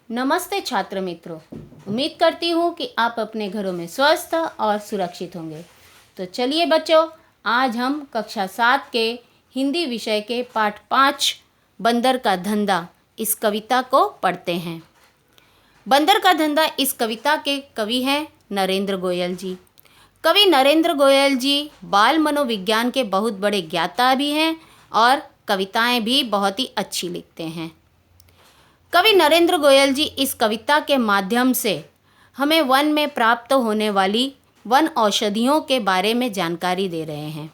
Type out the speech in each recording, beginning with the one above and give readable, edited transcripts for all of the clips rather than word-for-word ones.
नमस्ते छात्र मित्रों, उम्मीद करती हूँ कि आप अपने घरों में स्वस्थ और सुरक्षित होंगे। तो चलिए बच्चों, आज हम कक्षा 7 के हिंदी विषय के पाठ 5 बंदर का धंधा इस कविता को पढ़ते हैं। बंदर का धंधा इस कविता के कवि हैं नरेंद्र गोयल जी। कवि नरेंद्र गोयल जी बाल मनोविज्ञान के बहुत बड़े ज्ञाता भी हैं और कविताएं भी बहुत ही अच्छी लिखते हैं। कवि नरेंद्र गोयल जी इस कविता के माध्यम से हमें वन में प्राप्त होने वाली वन औषधियों के बारे में जानकारी दे रहे हैं।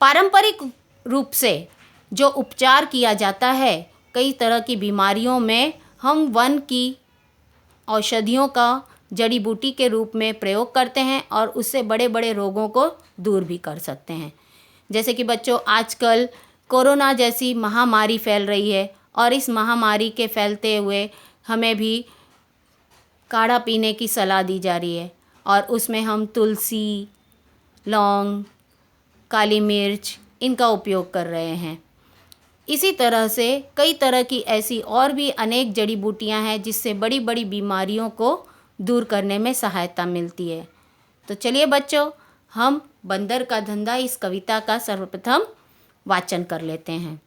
पारंपरिक रूप से जो उपचार किया जाता है, कई तरह की बीमारियों में हम वन की औषधियों का जड़ी बूटी के रूप में प्रयोग करते हैं और उससे बड़े बड़े रोगों को दूर भी कर सकते हैं। जैसे कि बच्चों, आजकल कोरोना जैसी महामारी फैल रही है और इस महामारी के फैलते हुए हमें भी काढ़ा पीने की सलाह दी जा रही है और उसमें हम तुलसी, लौंग, काली मिर्च इनका उपयोग कर रहे हैं। इसी तरह से कई तरह की ऐसी और भी अनेक जड़ी बूटियां हैं जिससे बड़ी बड़ी बीमारियों को दूर करने में सहायता मिलती है। तो चलिए बच्चों, हम बंदर का धंधा इस कविता का सर्वप्रथम वाचन कर लेते हैं।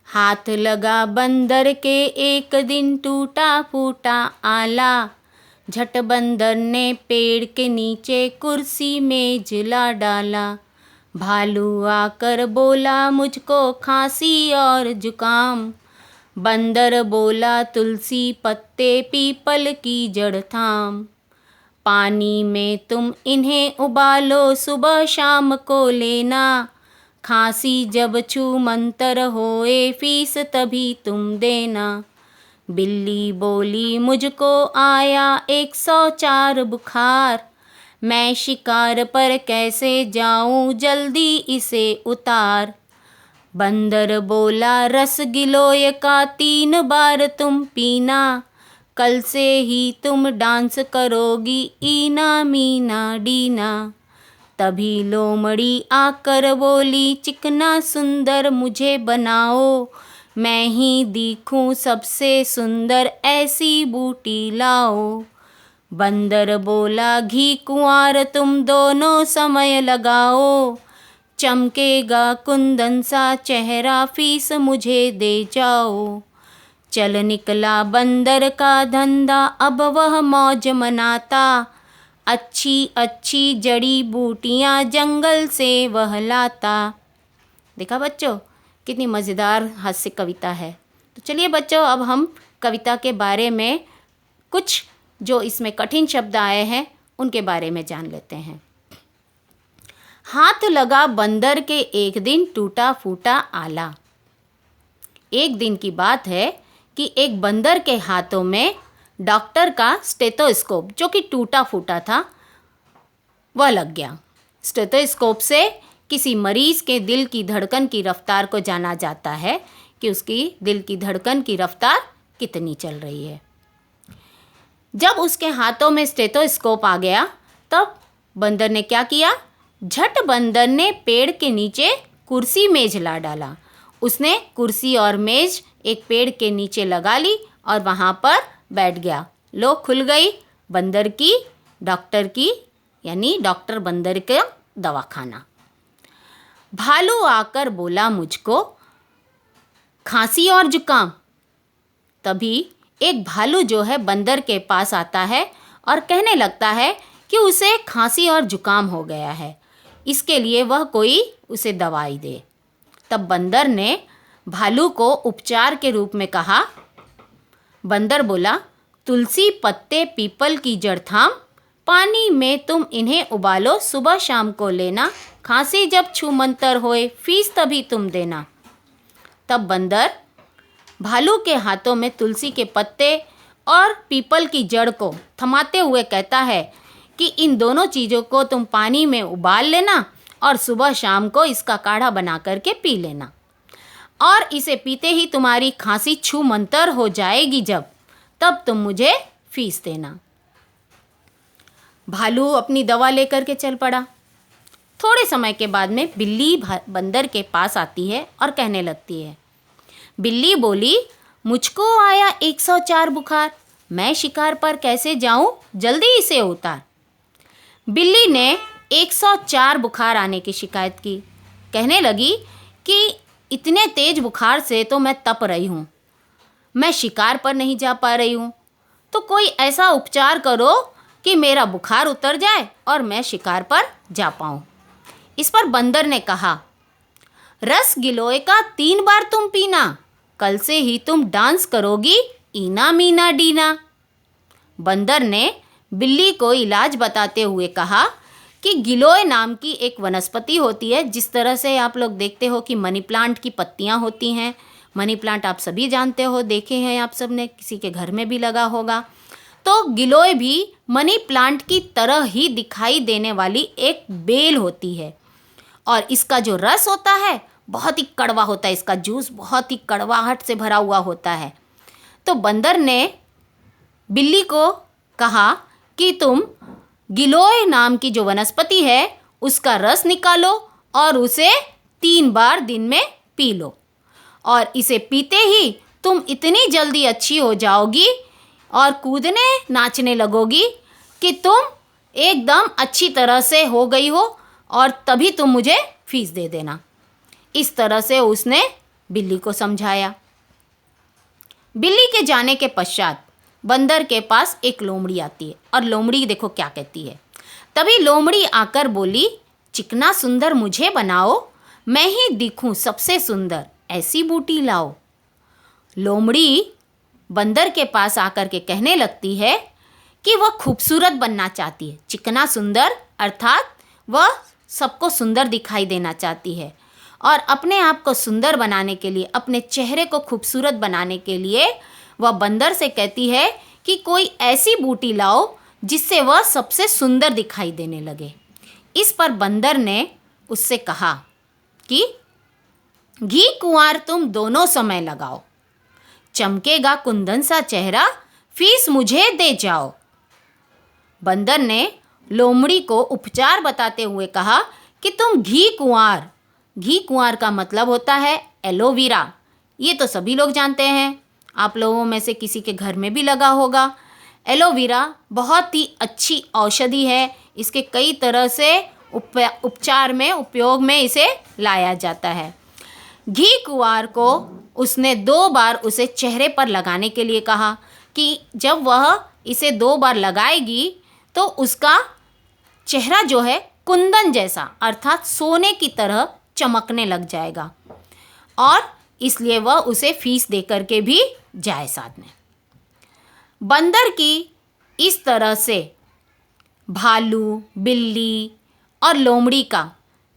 हाथ लगा बंदर के एक दिन टूटा फूटा आला, झट बंदर ने पेड़ के नीचे कुर्सी मेज ला डाला। भालू आकर बोला मुझको खांसी और जुकाम, बंदर बोला तुलसी पत्ते पीपल की जड़ थाम। पानी में तुम इन्हें उबालो सुबह शाम को लेना, खांसी जब छू मंतर होए फीस तभी तुम देना। बिल्ली बोली मुझको आया 104 बुखार, मैं शिकार पर कैसे जाऊं जल्दी इसे उतार। बंदर बोला रस गिलोय का 3 बार तुम पीना, कल से ही तुम डांस करोगी ईना मीना डीना। तभी लोमड़ी आकर बोली चिकना सुंदर मुझे बनाओ, मैं ही दिखूं सबसे सुंदर ऐसी बूटी लाओ। बंदर बोला घी कुंवार तुम दोनों समय लगाओ, चमकेगा कुंदन सा चेहरा फीस मुझे दे जाओ। चल निकला बंदर का धंधा अब वह मौज मनाता, अच्छी अच्छी जड़ी बूटियां जंगल से वह लाता। देखा बच्चों, कितनी मज़ेदार हास्य कविता है। तो चलिए बच्चों, अब हम कविता के बारे में कुछ जो इसमें कठिन शब्द आए हैं उनके बारे में जान लेते हैं। हाथ लगा बंदर के एक दिन टूटा फूटा आला। एक दिन की बात है कि एक बंदर के हाथों में डॉक्टर का स्टेथोस्कोप, जो कि टूटा फूटा था, वह लग गया। स्टेथोस्कोप से किसी मरीज़ के दिल की धड़कन की रफ्तार को जाना जाता है कि उसकी दिल की धड़कन की रफ्तार कितनी चल रही है। जब उसके हाथों में स्टेथोस्कोप आ गया तब बंदर ने क्या किया, झट बंदर ने पेड़ के नीचे कुर्सी मेज ला डाला। उसने कुर्सी और मेज एक पेड़ के नीचे लगा ली और वहाँ पर बैठ गया। लो खुल गई बंदर की, डॉक्टर की, यानी डॉक्टर बंदर का दवाखाना। भालू आकर बोला मुझको खांसी और जुकाम। तभी एक भालू जो है बंदर के पास आता है और कहने लगता है कि उसे खांसी और जुकाम हो गया है, इसके लिए वह कोई उसे दवाई दे। तब बंदर ने भालू को उपचार के रूप में कहा। बंदर बोला तुलसी पत्ते पीपल की जड़ थाम, पानी में तुम इन्हें उबालो सुबह शाम को लेना, खांसी जब छू मंतर होए फीस तभी तुम देना। तब बंदर भालू के हाथों में तुलसी के पत्ते और पीपल की जड़ को थमाते हुए कहता है कि इन दोनों चीज़ों को तुम पानी में उबाल लेना और सुबह शाम को इसका काढ़ा बना करके पी लेना, और इसे पीते ही तुम्हारी खांसी छू मंतर हो जाएगी जब, तब तुम मुझे फीस देना। भालू अपनी दवा लेकर के चल पड़ा। थोड़े समय के बाद में बिल्ली बंदर के पास आती है और कहने लगती है। बिल्ली बोली मुझको आया 104 बुखार, मैं शिकार पर कैसे जाऊं, जल्दी इसे उतार। बिल्ली ने 104 बुखार आने की शिकायत की। कहने लगी कि इतने तेज बुखार से तो मैं तप रही हूँ, मैं शिकार पर नहीं जा पा रही हूँ, तो कोई ऐसा उपचार करो कि मेरा बुखार उतर जाए और मैं शिकार पर जा पाऊँ। इस पर बंदर ने कहा, रस गिलोय का 3 बार तुम पीना, कल से ही तुम डांस करोगी ईना मीना डीना। बंदर ने बिल्ली को इलाज बताते हुए कहा कि गिलोय नाम की एक वनस्पति होती है। जिस तरह से आप लोग देखते हो कि मनी प्लांट की पत्तियां होती हैं, मनी प्लांट आप सभी जानते हो, देखे हैं आप सब ने, किसी के घर में भी लगा होगा। तो गिलोय भी मनी प्लांट की तरह ही दिखाई देने वाली एक बेल होती है और इसका जो रस होता है बहुत ही कड़वा होता है, इसका जूस बहुत ही कड़वाहट से भरा हुआ होता है। तो बंदर ने बिल्ली को कहा कि तुम गिलोय नाम की जो वनस्पति है उसका रस निकालो और उसे 3 बार दिन में पी लो, और इसे पीते ही तुम इतनी जल्दी अच्छी हो जाओगी और कूदने नाचने लगोगी कि तुम एकदम अच्छी तरह से हो गई हो, और तभी तुम मुझे फीस दे देना। इस तरह से उसने बिल्ली को समझाया। बिल्ली के जाने के पश्चात बंदर के पास एक लोमड़ी आती है और लोमड़ी देखो क्या कहती है। तभी लोमड़ी आकर बोली, चिकना सुंदर मुझे बनाओ, मैं ही दिखूं सबसे सुंदर, ऐसी बूटी लाओ। लोमड़ी बंदर के पास आकर के कहने लगती है कि वह खूबसूरत बनना चाहती है। चिकना सुंदर अर्थात वह सबको सुंदर दिखाई देना चाहती है, और अपने आप को सुंदर बनाने के लिए, अपने चेहरे को खूबसूरत बनाने के लिए वह बंदर से कहती है कि कोई ऐसी बूटी लाओ जिससे वह सबसे सुंदर दिखाई देने लगे। इस पर बंदर ने उससे कहा कि घी कुंवार तुम दोनों समय लगाओ, चमकेगा कुंदन सा चेहरा, फीस मुझे दे जाओ। बंदर ने लोमड़ी को उपचार बताते हुए कहा कि तुम घी कुंवार का मतलब होता है एलोवेरा। ये तो सभी लोग जानते हैं, आप लोगों में से किसी के घर में भी लगा होगा। एलोवेरा बहुत ही अच्छी औषधि है, इसके कई तरह से उपचार में उपयोग में इसे लाया जाता है। घी कुंवार को उसने 2 बार उसे चेहरे पर लगाने के लिए कहा कि जब वह इसे 2 बार लगाएगी तो उसका चेहरा जो है कुंदन जैसा अर्थात सोने की तरह चमकने लग जाएगा, और इसलिए वह उसे फीस दे करके भी जाए साथ में। बंदर की इस तरह से भालू, बिल्ली और लोमड़ी का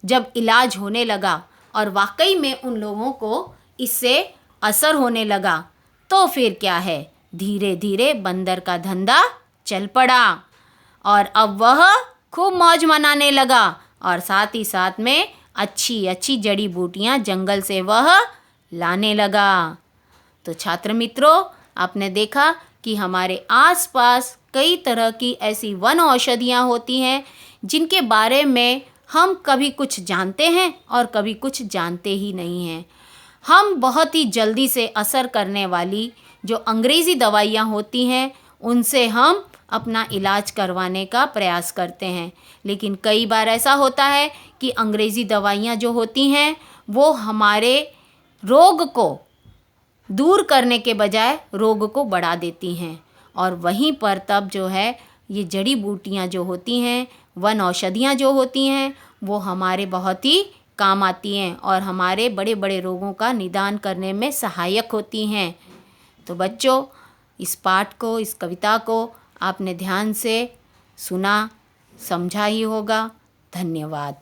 जब इलाज होने लगा और वाकई में उन लोगों को इससे असर होने लगा, तो फिर क्या है, धीरे धीरे बंदर का धंधा चल पड़ा और अब वह खूब मौज मनाने लगा, और साथ ही साथ में अच्छी अच्छी जड़ी बूटियां जंगल से वह लाने लगा। तो छात्र मित्रों, आपने देखा कि हमारे आसपास कई तरह की ऐसी वन औषधियाँ होती हैं जिनके बारे में हम कभी कुछ जानते हैं और कभी कुछ जानते ही नहीं हैं। हम बहुत ही जल्दी से असर करने वाली जो अंग्रेज़ी दवाइयाँ होती हैं उनसे हम अपना इलाज करवाने का प्रयास करते हैं, लेकिन कई बार ऐसा होता है कि अंग्रेज़ी दवाइयाँ जो होती हैं वो हमारे रोग को दूर करने के बजाय रोग को बढ़ा देती हैं, और वहीं पर तब जो है ये जड़ी बूटियाँ जो होती हैं, वन औषधियाँ जो होती हैं, वो हमारे बहुत ही काम आती हैं और हमारे बड़े बड़े रोगों का निदान करने में सहायक होती हैं। तो बच्चों, इस पाठ को, इस कविता को आपने ध्यान से सुना, समझा ही होगा। धन्यवाद।